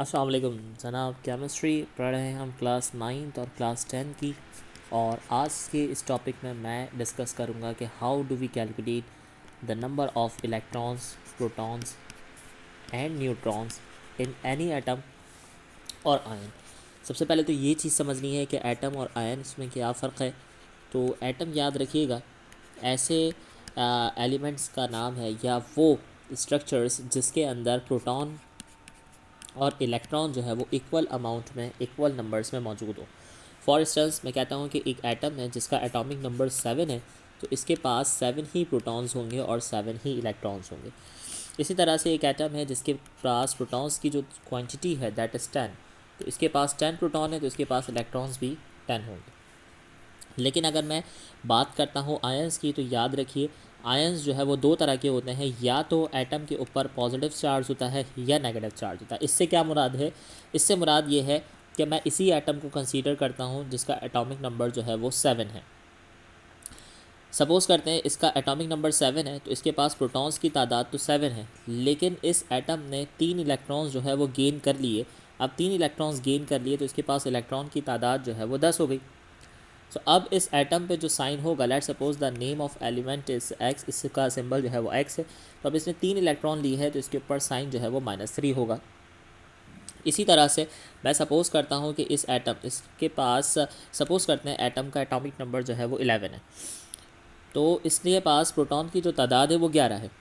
अस्सलाम वालेकुम जनाब। केमिस्ट्री पढ़ रहे हैं हम क्लास 9th और क्लास 10 की। और आज के इस टॉपिक में मैं डिस्कस करूँगा कि how do we calculate the number of electrons, protons and neutrons in any atom और आयन। सबसे पहले तो ये चीज़ समझनी है कि एटम और आयन इसमें क्या फ़र्क है। तो एटम याद रखिएगा, ऐसे एलिमेंट्स का नाम है या वो स्ट्रक्चर्स जिसके अंदर प्रोटॉन और इलेक्ट्रॉन जो है वो इक्वल अमाउंट में, इक्वल नंबर्स में मौजूद हो। फॉर इंस्टेंस मैं कहता हूँ कि एक एटम है जिसका एटॉमिक नंबर 7 है, तो इसके पास 7 ही प्रोटॉन्स होंगे और 7 ही इलेक्ट्रॉन्स होंगे। इसी तरह से एक एटम है जिसके पास प्रोटॉन्स की जो क्वांटिटी है दैट इज़ 10, तो इसके पास 10 प्रोटॉन है, तो इसके पास इलेक्ट्रॉन्स भी 10 होंगे। लेकिन अगर मैं बात करता हूँ आयंस की, तो याद रखिए आयंस जो है वो दो तरह के होते हैं, या तो एटम के ऊपर पॉजिटिव चार्ज होता है या नेगेटिव चार्ज होता है। इससे क्या मुराद है? इससे मुराद ये है कि मैं इसी एटम को कंसीडर करता हूँ जिसका एटॉमिक नंबर जो है वो 7 है। सपोज़ करते हैं इसका एटॉमिक नंबर 7 है, तो इसके पास प्रोटॉन्स की तादाद तो 7 है, लेकिन इस एटम ने 3 इलेक्ट्रॉन्स जो है वो गेन कर लिए। अब 3 इलेक्ट्रॉन्स गेन कर लिए तो इसके पास इलेक्ट्रॉन की तादाद जो है वो 10 हो गई। सो अब इस एटम पे जो साइन होगा, let suppose the name of element is x, इसका सिंबल जो है वो एक्स है। तो अब इसने 3 इलेक्ट्रॉन ली है, तो इसके ऊपर साइन जो है वो -3 होगा। इसी तरह से मैं सपोज़ करता हूँ कि इस एटम, इसके पास सपोज़ करते हैं एटम का एटॉमिक नंबर जो है वो 11 है, तो इसके पास प्रोटॉन की जो तादाद है वो 11 है।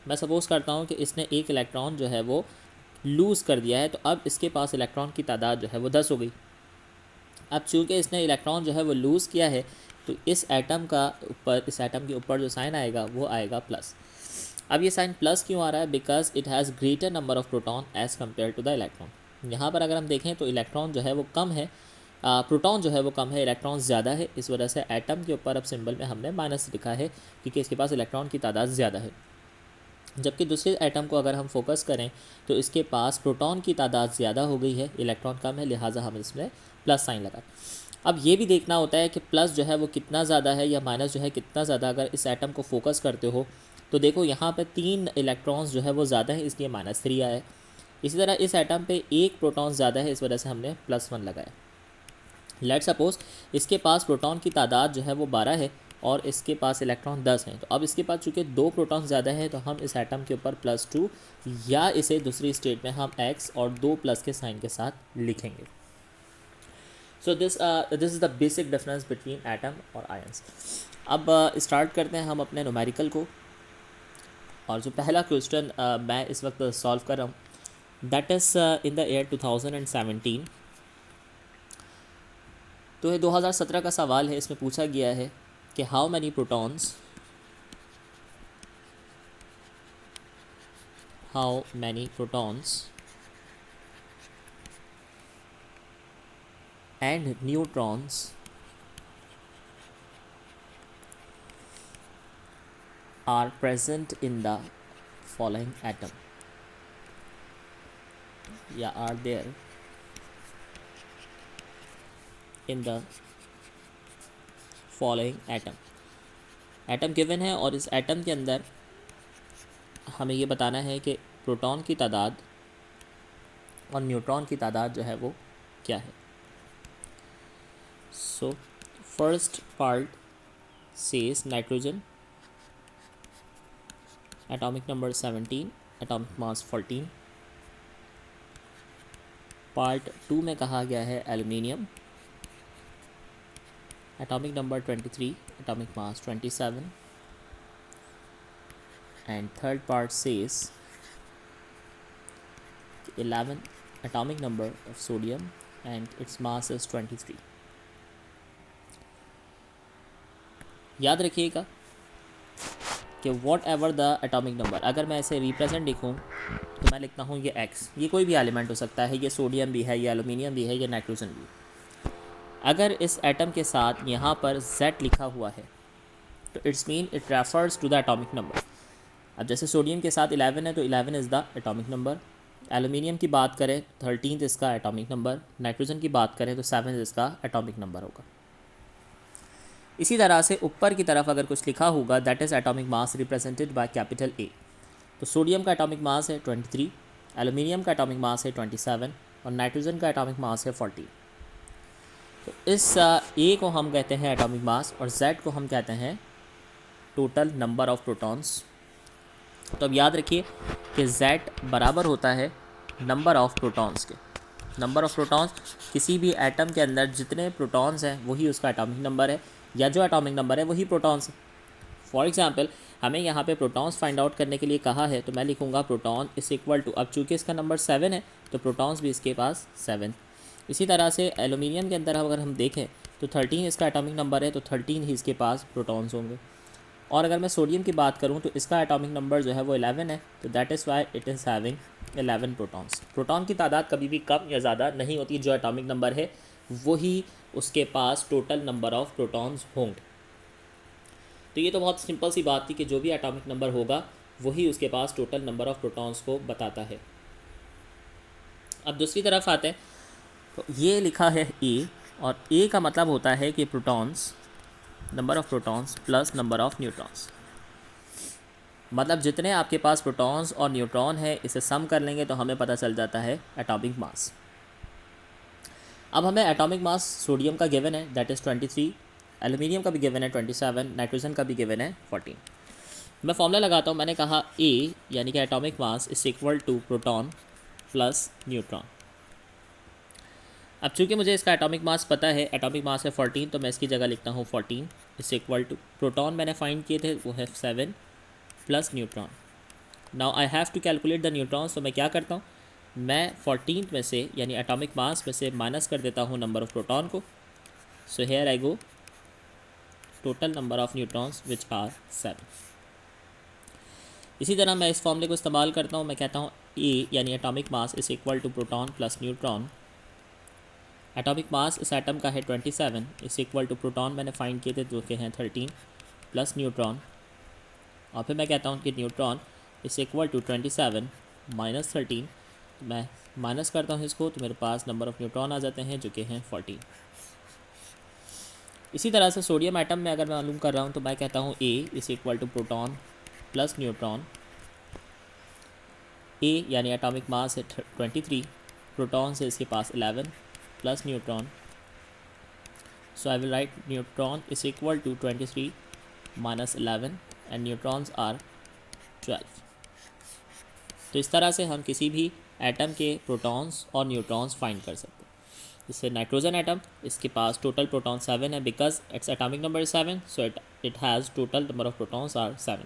मैं सपोज़ करता हूँ कि इसने एक इलेक्ट्रॉन जो है वो लूज़ कर दिया है, तो अब इसके पास इलेक्ट्रॉन की तादाद जो है वो 10 हो गई। अब चूँकि इसने इलेक्ट्रॉन जो है वो लूज़ किया है, तो इस एटम का ऊपर, इस एटम के ऊपर जो साइन आएगा वो आएगा प्लस। अब ये साइन प्लस क्यों आ रहा है? Because it has greater number of proton as compare to the electron. यहाँ पर अगर हम देखें तो इलेक्ट्रॉन जो है वो कम है, प्रोटॉन जो है वो कम है, इलेक्ट्रॉन ज़्यादा है। इस वजह से एटम के ऊपर अब सिंबल में हमने माइनस लिखा है, क्योंकि इसके पास इलेक्ट्रॉन की तादाद ज़्यादा है। जबकि दूसरे एटम को अगर हम फोकस करें तो इसके पास प्रोटॉन की तादाद ज़्यादा हो गई है, इलेक्ट्रॉन कम है, लिहाजा हम इसमें प्लस साइन लगा। अब ये भी देखना होता है कि प्लस जो है वो कितना ज़्यादा है या माइनस जो है कितना ज़्यादा। अगर इस एटम को फोकस करते हो तो देखो यहाँ पे 3 इलेक्ट्रॉन्स जो है वो ज़्यादा है, इसलिए -3 आया है। इसी तरह इस एटम पे एक प्रोटॉन ज़्यादा है, इस वजह से हमने +1 लगाया। लेट सपोज इसके पास प्रोटॉन की तादाद जो है वो 12 है और इसके पास इलेक्ट्रॉन 10 हैं, तो अब इसके पास चूँकि 2 प्रोटॉन ज़्यादा है, तो हम इस एटम के ऊपर +2 या इसे दूसरी स्टेट में हम x और 2 प्लस के साइन के साथ लिखेंगे। So this is the basic difference between atom और आयंस। अब स्टार्ट करते हैं हम अपने न्यूमेरिकल को। और जो पहला क्वेश्चन मैं इस वक्त सॉल्व कर रहा हूँ, that is in the year 2017। तो ये 2017 का सवाल है। इसमें पूछा गया है कि how many protons and neutrons are present in the following atom, या are there in the following atom। Atom given है और इस एटम के अंदर हमें ये बताना है कि प्रोटॉन की तादाद और न्यूट्रॉन की तादाद जो है वो क्या है। So first part says nitrogen, atomic number 17, atomic mass 14। Part 2 में कहा गया है aluminium, atomic number 23, atomic mass 27। And third part says 11, atomic number of sodium and its mass is 23। याद रखिएगा कि what ever the atomic number, अगर मैं ऐसे रिप्रेजेंट लिखूँ तो मैं लिखता हूँ ये x, ये कोई भी एलिमेंट हो सकता है, ये सोडियम भी है, ये एल्युमिनियम भी है, ये नाइट्रोजन भी। अगर इस एटम के साथ यहाँ पर z लिखा हुआ है तो it's mean it refers to the atomic number. अब जैसे सोडियम के साथ 11 है तो 11 is the atomic number. Aluminium की बात करें 13 इसका एटॉमिक नंबर। नाइट्रोजन की बात करें तो 7 इसका एटॉमिक नंबर होगा। इसी तरह से ऊपर की तरफ अगर कुछ लिखा होगा that is atomic mass represented by capital A, तो सोडियम का एटॉमिक मास है 23, एलुमिनियम का एटॉमिक मास है 27 और नाइट्रोजन का एटॉमिक मास है 40। तो इस ए को हम कहते हैं एटॉमिक मास और जेड को हम कहते हैं टोटल नंबर ऑफ प्रोटॉन्स। तो अब याद रखिए कि जेड बराबर होता है नंबर ऑफ़ प्रोटॉन्स के। नंबर ऑफ़ प्रोटॉन्स, किसी भी एटम के अंदर जितने प्रोटॉन्स हैं वही उसका एटॉमिक नंबर है, या जो एटॉमिक नंबर है वही प्रोटॉन्स है। फॉर एग्जांपल हमें यहाँ पे प्रोटॉन्स फाइंड आउट करने के लिए कहा है, तो मैं लिखूँगा प्रोटॉन इस इक्वल टू, अब चूँकि इसका नंबर 7 है तो प्रोटॉन्स भी इसके पास 7। इसी तरह से एलुमिनियम के अंदर अगर हम देखें तो 13 इसका एटॉमिक नंबर है, तो 13 ही इसके पास प्रोटॉन्स होंगे। और अगर मैं सोडियम की बात करूं तो इसका एटॉमिक नंबर जो है वो 11 है, तो that is why it is having 11 protons. Proton की तादाद कभी भी कम या ज़्यादा नहीं होती, जो एटॉमिक नंबर है वही उसके पास टोटल नंबर ऑफ़ प्रोटॉन्स होंगे। तो ये तो बहुत सिंपल सी बात थी कि जो भी एटॉमिक नंबर होगा वही उसके पास टोटल नंबर ऑफ़ प्रोटॉन्स को बताता है। अब दूसरी तरफ आते हैं, तो ये लिखा है ए, और ए का मतलब होता है कि protons, number of protons plus number of neutrons. मतलब जितने आपके पास प्रोटॉन्स और न्यूट्रॉन है इसे सम कर लेंगे तो हमें पता चल जाता है एटॉमिक मास। अब हमें एटॉमिक मास सोडियम का गिवन है दैट इज़ 23, एल्यूमिनियम का भी गिवन है 27, नाइट्रोजन का भी गिवन है 14। मैं फॉर्मूला लगाता हूँ, मैंने कहा ए यानी कि atomic mass is equal to proton plus neutron. अब चूँकि मुझे इसका एटॉमिक मास पता है, एटॉमिक मास है 14, तो मैं इसकी जगह लिखता हूँ 14 इज इक्वल टू, प्रोटॉन मैंने फाइंड किए थे वो है 7 plus neutron. Now I have to calculate the neutrons, तो मैं क्या करता हूँ, मैं 14 में से यानी एटॉमिक मास में से माइनस कर देता हूँ नंबर ऑफ़ प्रोटॉन को। So here I go total number of neutrons which are 7। इसी तरह मैं इस फॉर्मूले को इस्तेमाल करता हूँ, मैं कहता हूँ ए यानी atomic mass is equal to proton plus neutron. Atomic mass इस एटम का है 27 इस इक्वल टू प्रोटॉन मैंने फाइंड किए थे जो कि हैं 13 प्लस न्यूट्रॉन, और फिर मैं कहता हूँ कि neutron is equal to 27 minus 13। मैं माइनस करता हूँ इसको तो मेरे पास नंबर ऑफ़ न्यूट्रॉन आ जाते हैं जो कि हैं 14। इसी तरह से सोडियम एटम में अगर मैं मालूम कर रहा हूँ तो मैं कहता हूँ A is equal to proton plus neutron. A यानी एटॉमिक मास है 23, प्रोटॉन से इसके पास 11 plus neutron. So I will write neutron is equal to 23 minus 11 and neutrons are 12। तो इस तरह से हम किसी भी एटम के प्रोटॉन्स और न्यूट्रॉन्स फाइंड कर सकते हैं। जैसे नाइट्रोजन एटम, इसके पास टोटल प्रोटॉन 7 है because its atomic number 7, so it has total number of protons are 7।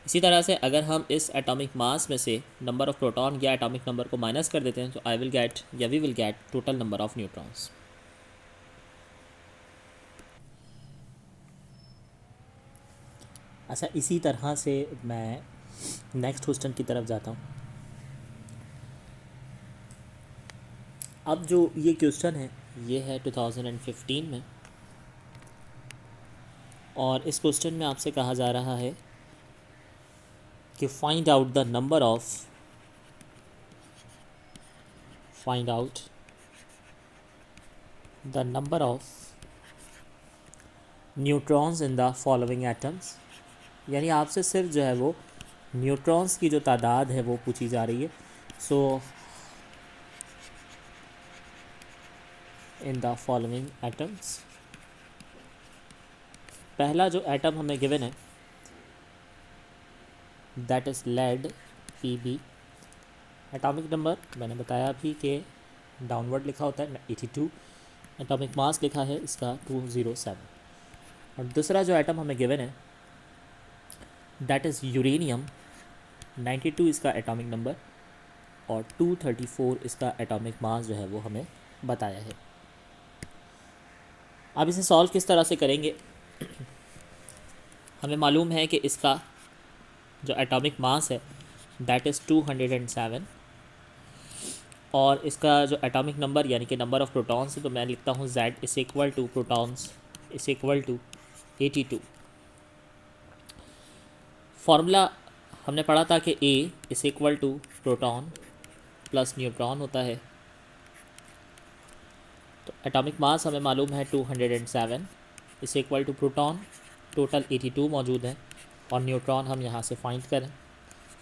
इसी तरह से अगर हम इस एटॉमिक मास में से नंबर ऑफ़ प्रोटॉन या एटॉमिक नंबर को माइनस कर देते हैं तो आई विल गेट या we will get total number of neutrons. अच्छा, इसी तरह से मैं नेक्स्ट क्वेश्चन की तरफ जाता हूँ। अब जो ये क्वेश्चन है ये है 2015 में, और इस क्वेश्चन में आपसे कहा जा रहा है कि find out the number of neutrons in the following atoms. यानी आपसे सिर्फ जो है वो न्यूट्रॉन्स की जो तादाद है वो पूछी जा रही है। So in the following atoms, पहला जो एटम हमें गिवन है that is lead Pb। Atomic number मैंने बताया अभी कि डाउनवर्ड लिखा होता है 82, एटॉमिक मास लिखा है इसका 207। और दूसरा जो एटम हमें गिवन है दैट इज़ यूरेनियम, 92 इसका एटॉमिक नंबर और 234 इसका एटॉमिक मास जो है वो हमें बताया है। अब इसे सॉल्व किस तरह से करेंगे, हमें मालूम है कि इसका जो एटॉमिक मास है दैट इज़ 207 और इसका जो एटॉमिक नंबर यानी कि नंबर ऑफ़ प्रोटॉन्स है तो मैं लिखता हूँ Z is equal to protons is equal to 82। Formula हमने पढ़ा था कि A is equal to proton plus neutron होता है। तो एटॉमिक मास हमें मालूम है 207 इस इक्वल टू प्रोटॉन टोटल 82 मौजूद है और न्यूट्रॉन हम यहाँ से फाइंड करें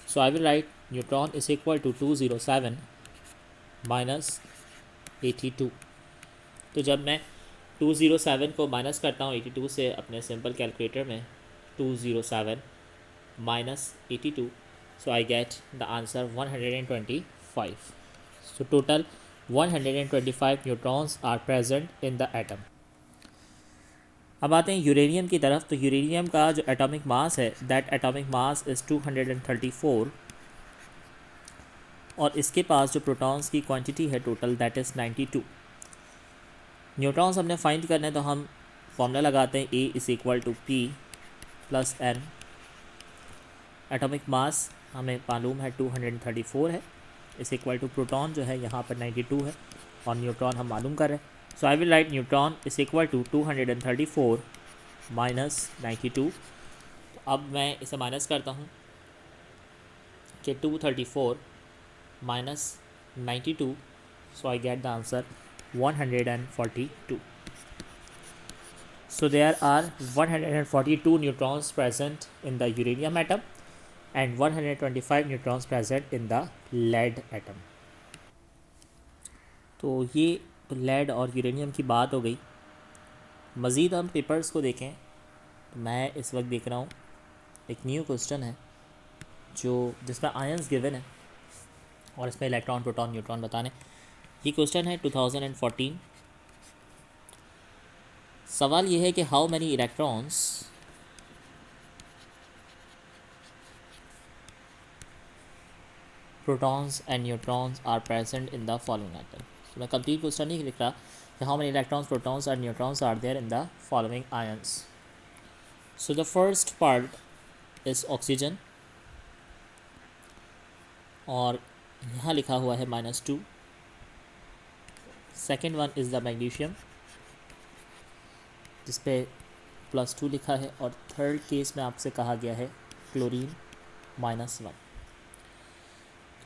so I will write neutron is equal to 207 minus 82। तो जब मैं 207 को माइनस करता हूँ 82 से अपने सिंपल कैलकुलेटर में, 207 minus 82, so I get the answer 125. So total 125 neutrons are present in the atom. अब आते हैं यूरेनियम की तरफ। तो यूरेनियम का जो एटॉमिक मास है, दैट एटॉमिक मास इज़ 234, और इसके पास जो प्रोटॉन्स की क्वांटिटी है टोटल, दैट इज़ 92। न्यूट्रॉन्स हमने फाइंड करने हैं, तो हम फॉर्मूला लगाते हैं A is equal to P plus N। Atomic mass हमें मालूम है 234 है, इस इक्वल टू प्रोटॉन जो है यहाँ पर 92 है, और न्यूट्रॉन हम मालूम कर रहे हैं। So I will write neutron is equal to 234 minus 92। अब मैं इसे माइनस करता हूँ कि 234 minus 92, so I get the answer 142। So there are 142 neutrons present in the uranium atom and 125 neutrons present in the lead atom. तो ये lead और uranium की बात हो गई। मज़ीद हम पेपर्स को देखें तो मैं इस वक्त देख रहा हूँ एक न्यू क्वेश्चन है जो जिसमें आयंस गिवन है और इसमें इलेक्ट्रॉन प्रोटॉन न्यूट्रॉन बताने। ये क्वेश्चन है 2014। सवाल ये है कि how many electrons protons and neutrons are present in the following item. तो मैं कंप्लीट क्वेश्चन नहीं लिख रहा कि how many electrons protons and neutrons are there in the following ions. So the first part is oxygen, और यहाँ लिखा हुआ है -2। Second one is the magnesium जिस पे +2 लिखा है, और थर्ड केस में आपसे कहा गया है क्लोरीन -1।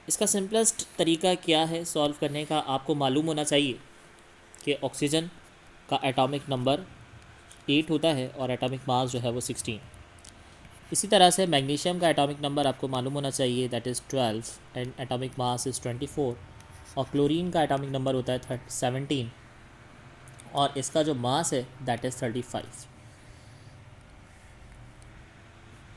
इसका सिंपलेस्ट तरीका क्या है सॉल्व करने का, आपको मालूम होना चाहिए कि ऑक्सीजन का एटॉमिक नंबर 8 होता है और एटॉमिक मास जो है वो 16। इसी तरह से मैग्नीशियम का एटॉमिक नंबर आपको मालूम होना चाहिए, that is 12 and atomic mass is 24, और क्लोरीन का एटॉमिक नंबर होता है 17 और इसका जो मास है दैट इज़ 35।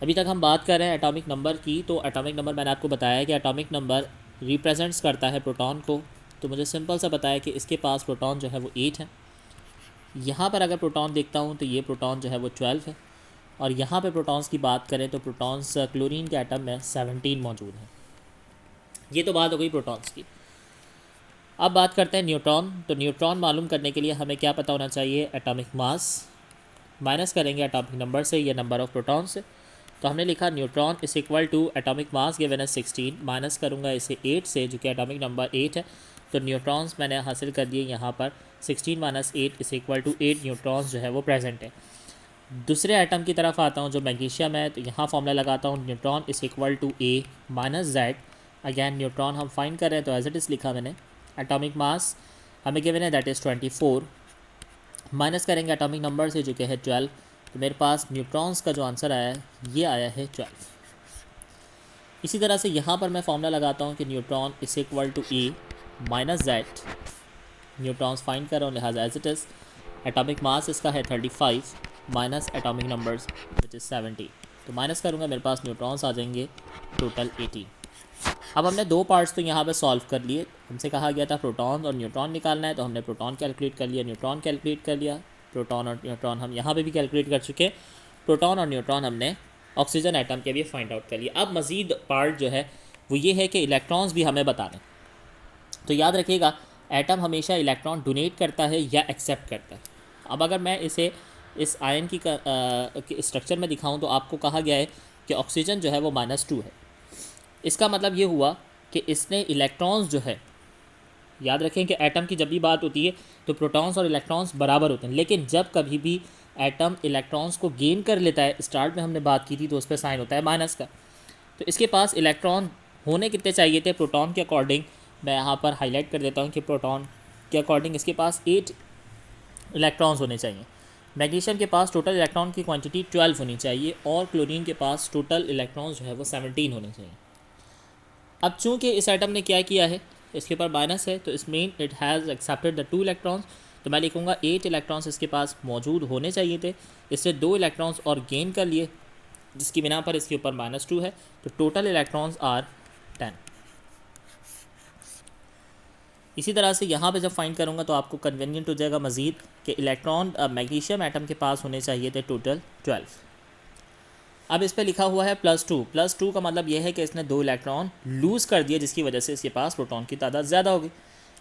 अभी तक हम बात कर रहे हैं एटॉमिक नंबर की। तो एटॉमिक नंबर मैंने आपको बताया कि एटॉमिक नंबर रिप्रेजेंट्स करता है प्रोटॉन को। तो मुझे सिंपल सा बताया कि इसके पास प्रोटॉन जो है वो 8 है। यहाँ पर अगर प्रोटॉन देखता हूँ तो ये प्रोटॉन जो है वो 12 है, और यहाँ पे प्रोटॉन्स की बात करें तो प्रोटॉन्स क्लोरीन के एटम में 17 मौजूद हैं। ये तो बात हो गई प्रोटॉन्स की। अब बात करते हैं न्यूट्रॉन। तो न्यूट्रॉन मालूम करने के लिए हमें क्या पता होना चाहिए, एटॉमिक मास माइनस करेंगे एटॉमिक नंबर से या नंबर ऑफ प्रोटॉन से। तो हमने लिखा neutron is equal to atomic mass given है 16, माइनस करूँगा इसे 8 से जो कि एटॉमिक नंबर 8 है। तो न्यूट्रॉन्स मैंने हासिल कर दिए यहाँ पर 16 माइनस 8 इस इक्वल टू 8 न्यूट्रॉन्स जो है वो प्रेजेंट है। दूसरे आइटम की तरफ आता हूँ जो मैग्नीशियम है। तो यहाँ फॉर्मूला लगाता हूँ neutron is equal to A minus Z। Again neutron हम फाइंड कर रहे हैं तो एज इट इज़ लिखा मैंने। एटॉमिक मास हमें गिवन है दैट इज़ 24, माइनस करेंगे एटॉमिक नंबर से जो कि है 12। तो मेरे पास न्यूट्रॉन्स का जो आंसर आया है ये आया है 12। इसी तरह से यहाँ पर मैं फॉर्मूला लगाता हूँ कि neutron is equal to A minus Z। Neutrons find कर रहा हूँ लिहाजा as it is. Atomic mass इसका है 35 minus atomic numbers which is 70। तो माइनस करूँगा मेरे पास न्यूट्रॉन्स आ जाएंगे टोटल 18। अब हमने दो पार्ट्स तो यहाँ पे सॉल्व कर लिए। हमसे कहा गया था प्रोटॉन और न्यूट्रॉन निकालना है, तो हमने प्रोटॉन कैलकुलेट कर लिया, न्यूट्रॉन कैलकुलेट कर लिया। प्रोटॉन और न्यूट्रॉन हम यहाँ पे भी कैलकुलेट कर चुके। प्रोटॉन और न्यूट्रॉन हमने ऑक्सीजन एटम के भी फाइंड आउट कर लिया। अब मज़ीद पार्ट जो है वो ये है कि इलेक्ट्रॉन्स भी हमें बताने। तो याद रखिएगा एटम हमेशा इलेक्ट्रॉन डोनेट करता है या एक्सेप्ट करता है। अब अगर मैं इसे इस आयन की स्ट्रक्चर में दिखाऊँ तो आपको कहा गया है कि ऑक्सीजन जो है वो -2 है। इसका मतलब ये हुआ कि इसने इलेक्ट्रॉन्स जो है, याद रखें कि एटम की जब भी बात होती है तो प्रोटॉन्स और इलेक्ट्रॉन्स बराबर होते हैं, लेकिन जब कभी भी एटम इलेक्ट्रॉन्स को गेन कर लेता है, स्टार्ट में हमने बात की थी तो उस पर साइन होता है माइनस का। तो इसके पास इलेक्ट्रॉन होने कितने चाहिए थे प्रोटॉन के अकॉर्डिंग, मैं यहाँ पर हाईलाइट कर देता हूँ कि प्रोटॉन के अकॉर्डिंग इसके पास 8 इलेक्ट्रॉन्स होने चाहिए। मैग्नीशियम के पास टोटल इलेक्ट्रॉन की क्वांटिटी 12 होनी चाहिए, और क्लोरीन के पास टोटल इलेक्ट्रॉन्स जो है वो 17 होने चाहिए। अब चूंकि इस एटम ने क्या किया है, इसके ऊपर माइनस है, तो इस mean it has accepted the 2 electrons. तो मैं लिखूँगा 8 इलेक्ट्रॉन्स इसके पास मौजूद होने चाहिए थे, इससे 2 इलेक्ट्रॉन्स और गेन कर लिए, जिसकी बिना पर इसके ऊपर -2 है, तो टोटल इलेक्ट्रॉन्स आर 10। इसी तरह से यहाँ पे जब फाइंड करूँगा तो आपको कन्वीनियंट हो जाएगा मज़ीद कि इलेक्ट्रॉन मैग्नीशियम एटम के पास होने चाहिए थे टोटल 12। अब इस पर लिखा हुआ है +2 का मतलब यह है कि इसने 2 इलेक्ट्रॉन लूज़ कर दिए, जिसकी वजह से इसके पास प्रोटॉन की तादाद ज़्यादा हो गई।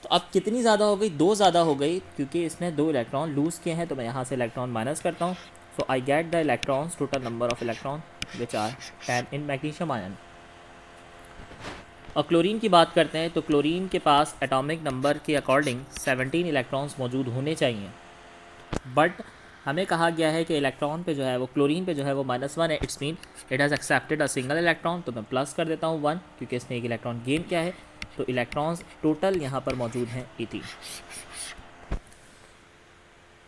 तो अब कितनी ज़्यादा हो गई, 2 ज़्यादा हो गई, क्योंकि इसने 2 इलेक्ट्रॉन लूज़ किए हैं। तो मैं यहाँ से इलेक्ट्रॉन माइनस करता हूँ। So I get the electrons, total number of electron which are 10 in magnesium ion. और क्लोरीन की बात करते हैं तो क्लोरीन के पास एटॉमिक नंबर के अकॉर्डिंग 17 इलेक्ट्रॉन्स मौजूद होने चाहिए, बट हमें कहा गया है कि इलेक्ट्रॉन पे जो है वो, क्लोरीन पे जो है वो -1 है। It's mean it has accepted a single electron. तो मैं प्लस कर देता हूँ 1, क्योंकि इसने एक इलेक्ट्रॉन गेन किया है। तो इलेक्ट्रॉन्स टोटल यहाँ पर मौजूद हैं 18।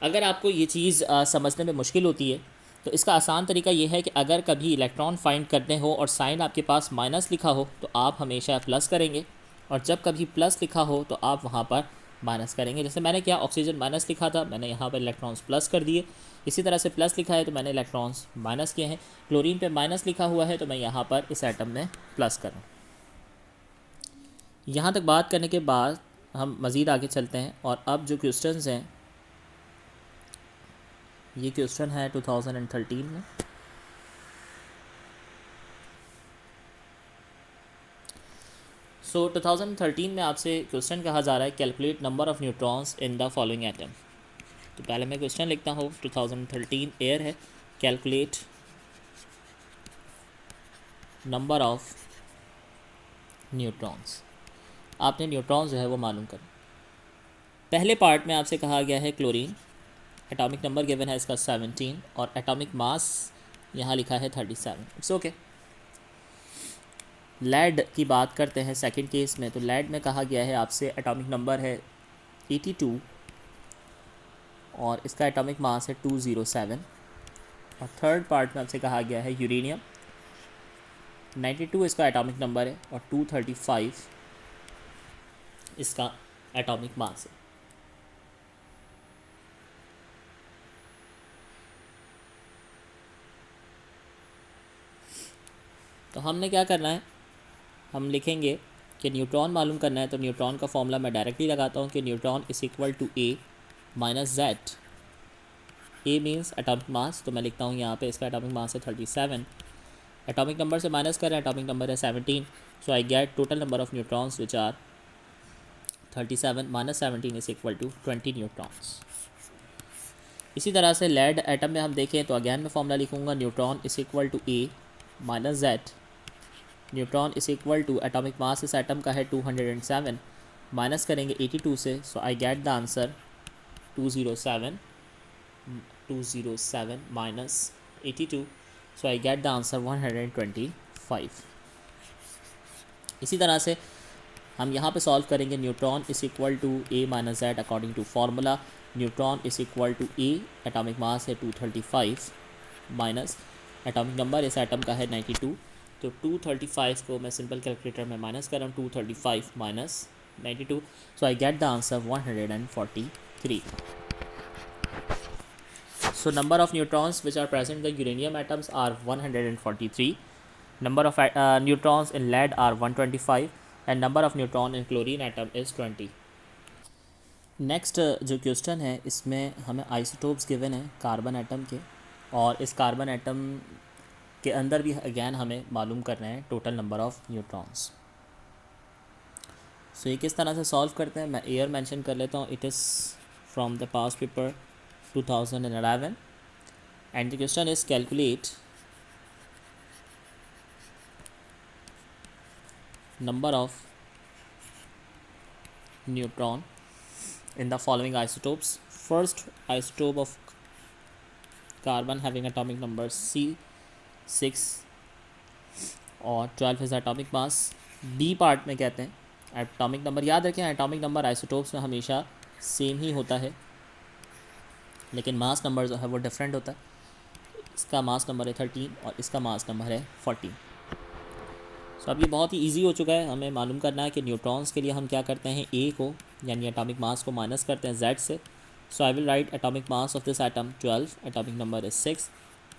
अगर आपको ये चीज़ समझने में मुश्किल होती है तो इसका आसान तरीका ये है कि अगर कभी इलेक्ट्रॉन फाइंड करने हो और साइन आपके पास माइनस लिखा हो तो आप हमेशा प्लस करेंगे, और जब कभी प्लस लिखा हो तो आप वहाँ पर माइनस करेंगे। जैसे मैंने क्या, ऑक्सीजन माइनस लिखा था, मैंने यहाँ पर इलेक्ट्रॉन्स प्लस कर दिए। इसी तरह से प्लस लिखा है तो मैंने इलेक्ट्रॉन्स माइनस किए हैं। क्लोरीन पे माइनस लिखा हुआ है तो मैं यहाँ पर इस एटम में प्लस करूँ। यहाँ तक बात करने के बाद हम मज़ीद आगे चलते हैं, और अब जो क्वेश्चंस हैं, ये क्वेश्चन है 2013 में। सो 2013 में आपसे क्वेश्चन कहा जा रहा है calculate number of neutrons in the following atom. तो पहले मैं क्वेश्चन लिखता हूँ, 2013 एयर है, कैलकुलेट नंबर ऑफ़ न्यूट्रॉन्स। आपने न्यूट्रॉन्स जो है वो मालूम करना। पहले पार्ट में आपसे कहा गया है क्लोरीन, एटॉमिक नंबर गिवन है इसका 17, और एटॉमिक मास यहाँ लिखा है 37। It's okay. लेड की बात करते हैं सेकंड केस में। तो लेड में कहा गया है आपसे एटॉमिक नंबर है 82, और इसका एटॉमिक मास है 207। और थर्ड पार्ट में आपसे कहा गया है यूरेनियम, 92 इसका एटॉमिक नंबर है, और 235 इसका एटॉमिक मास है। तो हमने क्या करना है, हम लिखेंगे कि न्यूट्रॉन मालूम करना है। तो न्यूट्रॉन का फॉर्मूला मैं डायरेक्टली लगाता हूँ कि neutron is equal to A minus Z. A means atomic mass, तो मैं लिखता हूँ यहाँ पे इसका एटॉमिक मास है 37। एटॉमिक नंबर से माइनस करें, एटॉमिक नंबर है 17। So I get total number of neutrons which are 37 minus 17 is equal to 20 neutrons. इसी तरह से लेड एटम में हम देखें तो अगैन मैं फॉर्मूला लिखूँगा, neutron is equal to A minus Z. Neutron is equal to atomic mass इस एटम का है 207, माइनस करेंगे 82 से। So I get the answer 207 minus 82। So I get the answer 125। इसी तरह से हम यहाँ पे सॉल्व करेंगे, neutron is equal to A minus Z according to formula. Neutron is equal to A, atomic mass है 235, माइनस एटॉमिक नंबर इस atom का है 92। तो 235 को मैं सिंपल कैलकुलेटर में माइनस कर रहा हूँ, 235 minus 92। So I get the answer 143। So number of neutrons which are present in the uranium atoms are 143। Number of neutrons in lead are 125, and number of neutron in chlorine atom is 20। Next जो question है इसमें हमें isotopes given है carbon atom के, और इस carbon atom के अंदर भी अगैन हमें मालूम करना है टोटल नंबर ऑफ़ न्यूट्रॉन्स। सो ये किस तरह से सॉल्व करते हैं, मैं ईयर मेंशन कर लेता हूँ। It is from the past paper 2011, and the question is calculate number of neutron in the following isotopes. First isotope of carbon having atomic number C6 और 12 is atomic mass। D part में कहते हैं atomic number, याद रखें atomic number isotopes में हमेशा same ही होता है, लेकिन मास नंबर जो है वो डिफरेंट होता है। इसका मास नंबर है 13 और इसका मास नंबर है 14। सो अब ये बहुत ही ईजी हो चुका है। हमें मालूम करना है कि न्यूट्रॉन्स के लिए हम क्या करते हैं, ए को यानी एटॉमिक मास को माइनस करते हैं जेड से। So I will write atomic mass of this atom 12, atomic number is 6।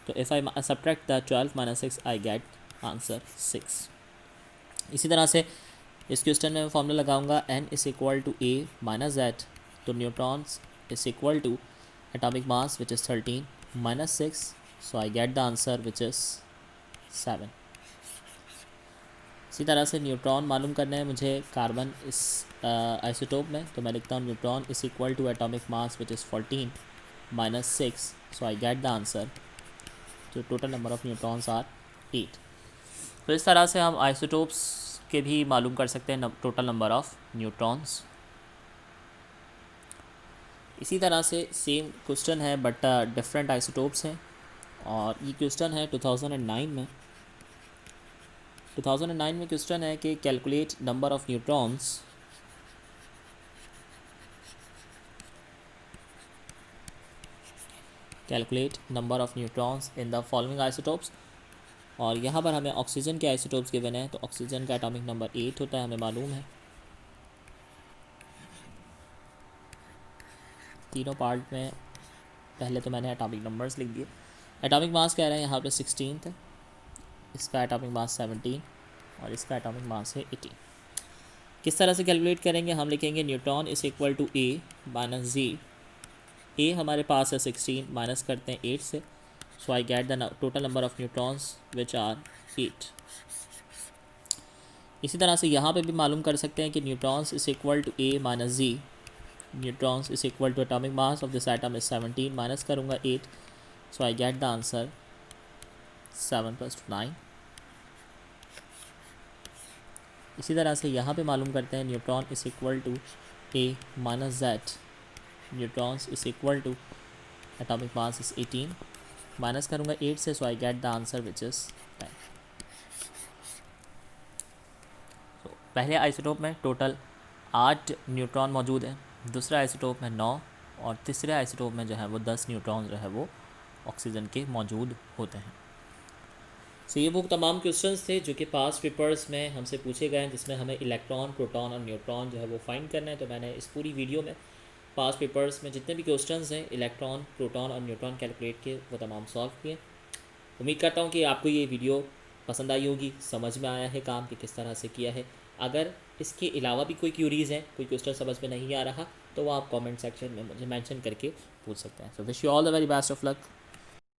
तो if I subtract the 12 minus 6 I get answer 6। इसी तरह से इस क्वेश्चन में मैं फॉर्मूला लगाऊंगा n is equal to A minus Z. तो neutrons is equal to atomic mass which is 13 minus 6। So I get the answer which is 7। इसी तरह से न्यूट्रॉन मालूम करना है मुझे कार्बन इस आइसोटोप में। तो मैं लिखता हूँ neutron is equal to atomic mass which is 14 minus 6। So I get the answer. तो total number of neutrons are 8। तो इस तरह से हम आइसोटोप्स के भी मालूम कर सकते हैं टोटल नंबर ऑफ न्यूट्रॉन्स। इसी तरह से सेम क्वेश्चन है बट डिफरेंट आइसोटोप्स हैं, और ये क्वेश्चन है 2009 में। 2009 में क्वेश्चन है कि calculate number of neutrons in the following isotopes. और यहाँ पर हमें ऑक्सीजन के आइसोटोप्स गिवन है। तो ऑक्सीजन का एटॉमिक नंबर 8 होता है, हमें मालूम है। तीनों पार्ट में पहले तो मैंने एटॉमिक नंबर्स लिख दिए। एटॉमिक मास कह रहे हैं यहाँ पे 16 है, इसका एटॉमिक मास 17 और इसका एटॉमिक मास है 18। किस तरह से कैलकुलेट करेंगे, हम लिखेंगे neutron is equal to A minus G. A हमारे पास है 16, माइनस करते हैं 8 से। So I get the total number of neutrons which are 8। इसी तरह से यहाँ पे भी मालूम कर सकते हैं कि neutrons is equal to A minus Z. Neutrons is equal to atomic mass of this atom is 17, minus करूँगा 8। So I get the answer 7 + 9। इसी तरह से यहाँ पे मालूम करते हैं neutron is equal to A minus Z. Neutrons is equal to atomic mass is 18, minus करूँगा 8 से। So I get the answer which is 10। तो पहले आइसोटोप में टोटल 8 न्यूट्रॉन मौजूद हैं, दूसरे आइसोटोप में 9 और तीसरे आइसोटोप में जो है वो 10 न्यूट्रॉन जो है वो ऑक्सीजन के मौजूद होते हैं। सो ये वो तमाम क्वेश्चंस थे जो कि पास्ट पेपर्स में हमसे पूछे गए हैं, जिसमें हमें इलेक्ट्रॉन, प्रोटॉन और न्यूट्रॉन जो है वो फाइंड करना है। तो मैंने इस पूरी वीडियो में पास्ट पेपर्स में जितने भी क्वेश्चंस हैं इलेक्ट्रॉन, प्रोटॉन और न्यूट्रॉन कैलकुलेट किए, वो तमाम सॉल्व किए। उम्मीद करता हूँ कि आपको ये वीडियो पसंद आई होगी, समझ में आया है काम कि किस तरह से किया है। अगर इसके अलावा भी कोई क्यूरीज़ हैं, कोई क्वेश्चन समझ में नहीं आ रहा, तो वो आप कमेंट सेक्शन में मुझे मेंशन करके पूछ सकते हैं। So wish you all the very best of luck.